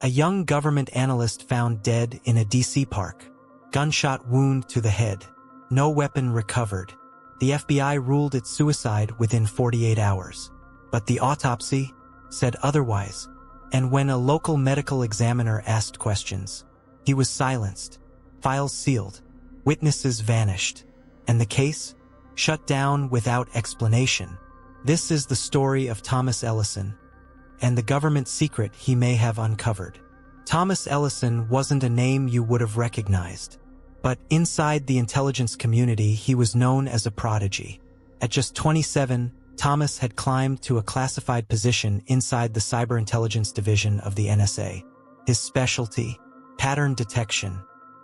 A young government analyst found dead in a DC park. Gunshot wound to the head. No weapon recovered. The FBI ruled it suicide within 48 hours. But the autopsy said otherwise. And when a local medical examiner asked questions, he was silenced, files sealed, witnesses vanished, and the case shut down without explanation. This is the story of Thomas Ellison, and the government secret he may have uncovered. Thomas Ellison wasn't a name you would have recognized, but inside the intelligence community he was known as a prodigy. At just 27, Thomas had climbed to a classified position inside the cyber intelligence division of the NSA. His specialty, pattern detection.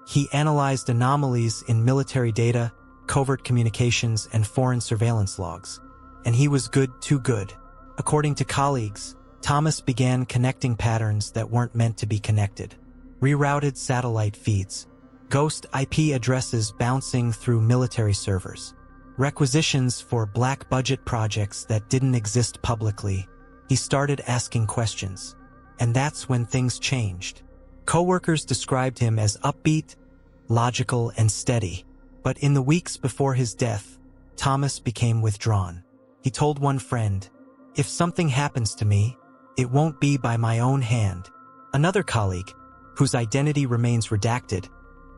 He analyzed anomalies in military data, covert communications, and foreign surveillance logs. And he was too good. According to colleagues, Thomas began connecting patterns that weren't meant to be connected. Rerouted satellite feeds. Ghost IP addresses bouncing through military servers. Requisitions for black budget projects that didn't exist publicly. He started asking questions. And that's when things changed. Coworkers described him as upbeat, logical, and steady. But in the weeks before his death, Thomas became withdrawn. He told one friend, "If something happens to me, it won't be by my own hand." Another colleague, whose identity remains redacted,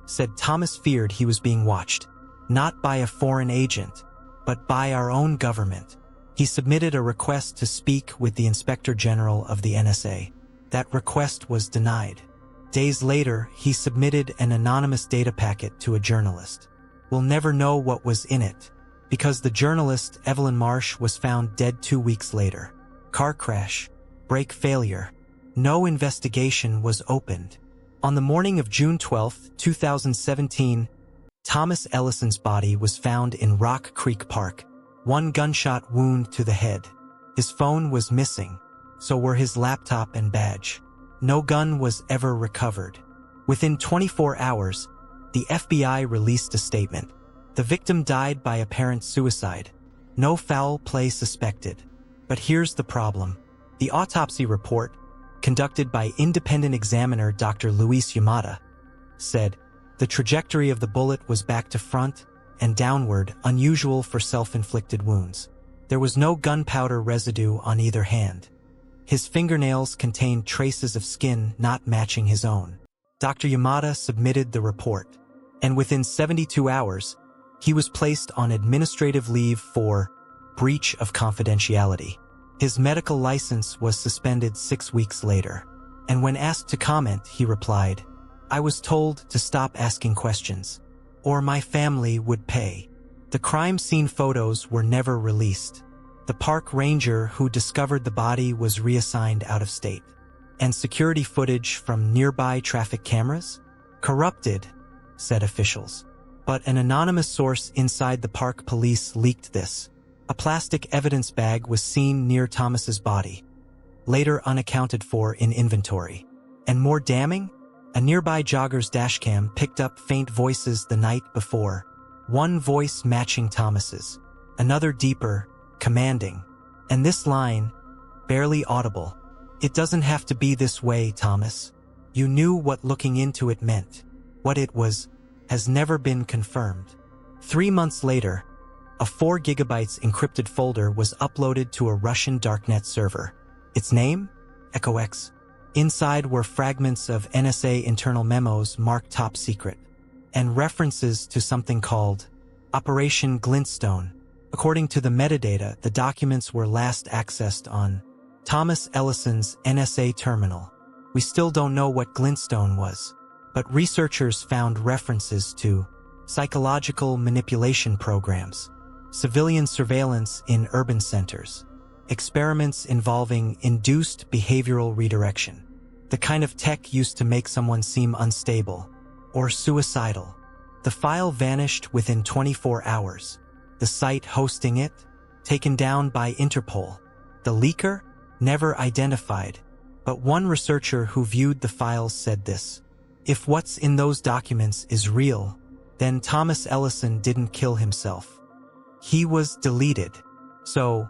said Thomas feared he was being watched, not by a foreign agent, but by our own government. He submitted a request to speak with the Inspector General of the NSA. That request was denied. Days later, he submitted an anonymous data packet to a journalist. We'll never know what was in it, because the journalist, Evelyn Marsh, was found dead 2 weeks later. Car crash. Brake failure. No investigation was opened. On the morning of June 12, 2017, Thomas Ellison's body was found in Rock Creek Park. One gunshot wound to the head. His phone was missing, so were his laptop and badge. No gun was ever recovered. Within 24 hours, the FBI released a statement. The victim died by apparent suicide. No foul play suspected. But here's the problem. The autopsy report, conducted by independent examiner Dr. Luis Yamada, said the trajectory of the bullet was back to front and downward, unusual for self-inflicted wounds. There was no gunpowder residue on either hand. His fingernails contained traces of skin not matching his own. Dr. Yamada submitted the report, and within 72 hours, he was placed on administrative leave for breach of confidentiality. His medical license was suspended 6 weeks later, and when asked to comment, he replied, "I was told to stop asking questions, or my family would pay." The crime scene photos were never released. The park ranger who discovered the body was reassigned out of state. And security footage from nearby traffic cameras? Corrupted, said officials. But an anonymous source inside the park police leaked this. A plastic evidence bag was seen near Thomas's body, later unaccounted for in inventory. And more damning, a nearby jogger's dashcam picked up faint voices the night before, one voice matching Thomas's, another deeper, commanding, and this line, barely audible. "It doesn't have to be this way, Thomas. You knew what looking into it meant. What it was has never been confirmed." 3 months later, a 4 gigabytes encrypted folder was uploaded to a Russian darknet server. Its name? EchoX. Inside were fragments of NSA internal memos marked top secret, and references to something called Operation Glintstone. According to the metadata, the documents were last accessed on Thomas Ellison's NSA terminal. We still don't know what Glintstone was, but researchers found references to psychological manipulation programs, civilian surveillance in urban centers, experiments involving induced behavioral redirection, the kind of tech used to make someone seem unstable or suicidal. The file vanished within 24 hours. The site hosting it, taken down by Interpol. The leaker, never identified, but one researcher who viewed the files said this: "If what's in those documents is real, then Thomas Ellison didn't kill himself. He was deleted." So,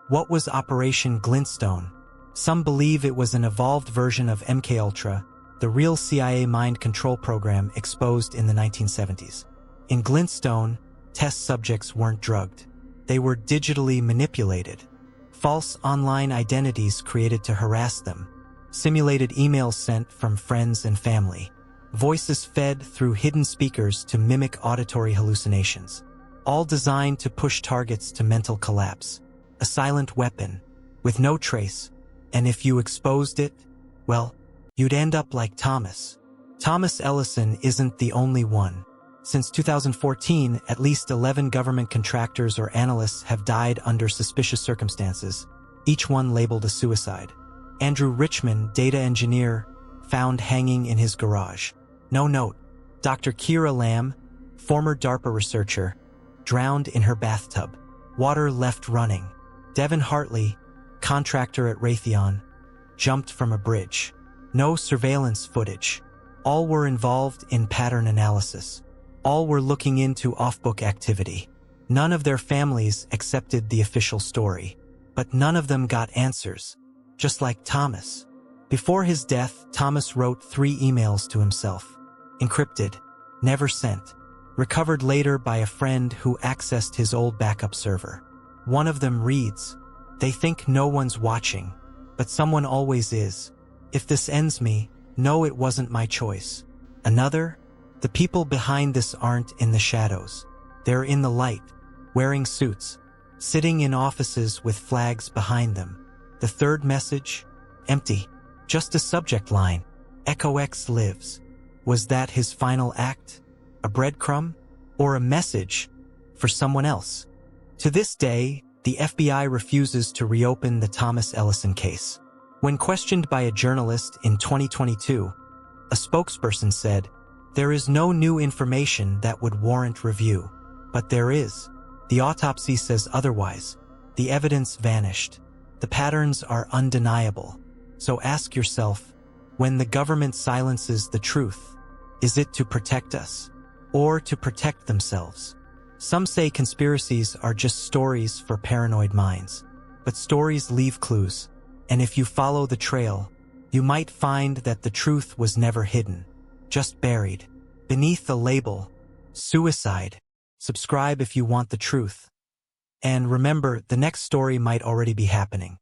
what was Operation Glintstone? Some believe it was an evolved version of MKUltra, the real CIA mind control program exposed in the 1970s. In Glintstone, test subjects weren't drugged. They were digitally manipulated. False online identities created to harass them. Simulated emails sent from friends and family. Voices fed through hidden speakers to mimic auditory hallucinations. All designed to push targets to mental collapse. A silent weapon, with no trace. And if you exposed it, well, you'd end up like Thomas. Thomas Ellison isn't the only one. Since 2014, at least 11 government contractors or analysts have died under suspicious circumstances, each one labeled a suicide. Andrew Richman, data engineer, found hanging in his garage. No note. Dr. Kira Lamb, former DARPA researcher, drowned in her bathtub. Water left running. Devin Hartley, contractor at Raytheon, jumped from a bridge. No surveillance footage. All were involved in pattern analysis. All were looking into off-book activity. None of their families accepted the official story. But none of them got answers. Just like Thomas. Before his death, Thomas wrote 3 emails to himself. Encrypted. Never sent. Recovered later by a friend who accessed his old backup server. One of them reads, "They think no one's watching, but someone always is. If this ends me, know it wasn't my choice." Another, "The people behind this aren't in the shadows. They're in the light, wearing suits, sitting in offices with flags behind them." The third message, empty. Just a subject line. Echo X lives. Was that his final act? A breadcrumb? Or a message for someone else? To this day, the FBI refuses to reopen the Thomas Ellison case. When questioned by a journalist in 2022, a spokesperson said, "There is no new information that would warrant review. But there is. The autopsy says otherwise. The evidence vanished. The patterns are undeniable. So ask yourself, when the government silences the truth, is it to protect us? Or to protect themselves?" Some say conspiracies are just stories for paranoid minds. But stories leave clues. And if you follow the trail, you might find that the truth was never hidden, just buried, beneath the label, suicide. Subscribe if you want the truth. And remember, the next story might already be happening.